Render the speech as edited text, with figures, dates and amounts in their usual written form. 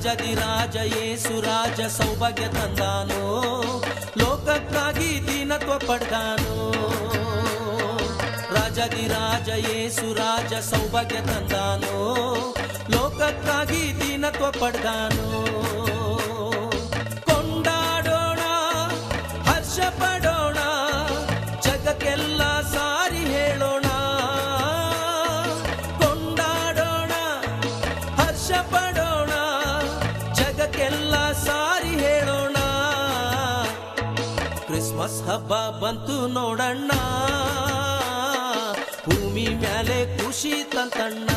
ರಾಜ ಯೇಸು ರಾಜ ಸೌಭಾಗ್ಯ ತಂದಾನೋ, ಲೋಕಕ್ಕಾಗಿ ದೀನತ್ವ ಪಡೆದಾನೋ. ರಾಜ ಯೇಸು ರಾಜ ಸೌಭಾಗ್ಯ ತಂದಾನೋ, ಲೋಕಕ್ಕಾಗಿ ದೀನತ್ವ ಪಡೆದಾನೋ. ಕೊಂಡಾಡೋಣ, ಹರ್ಷ ಪಡೋಣ, ಜಗಕ್ಕೆಲ್ಲ ಸಾರಿ ಹೇಳೋಣ. ಕೊಂಡಾಡೋಣ, ಹರ್ಷ ಪಡೋಣ, ಜಗಕ್ಕೆಲ್ಲ ಸಾರಿ ಹೇಳೋಣ. ಕ್ರಿಸ್ಮಸ್ ಹಬ್ಬ ಬಂತು ನೋಡಣ್ಣ, ಭೂಮಿ ಮ್ಯಾಲೆ ಖುಷಿ ತಂತಣ್ಣ.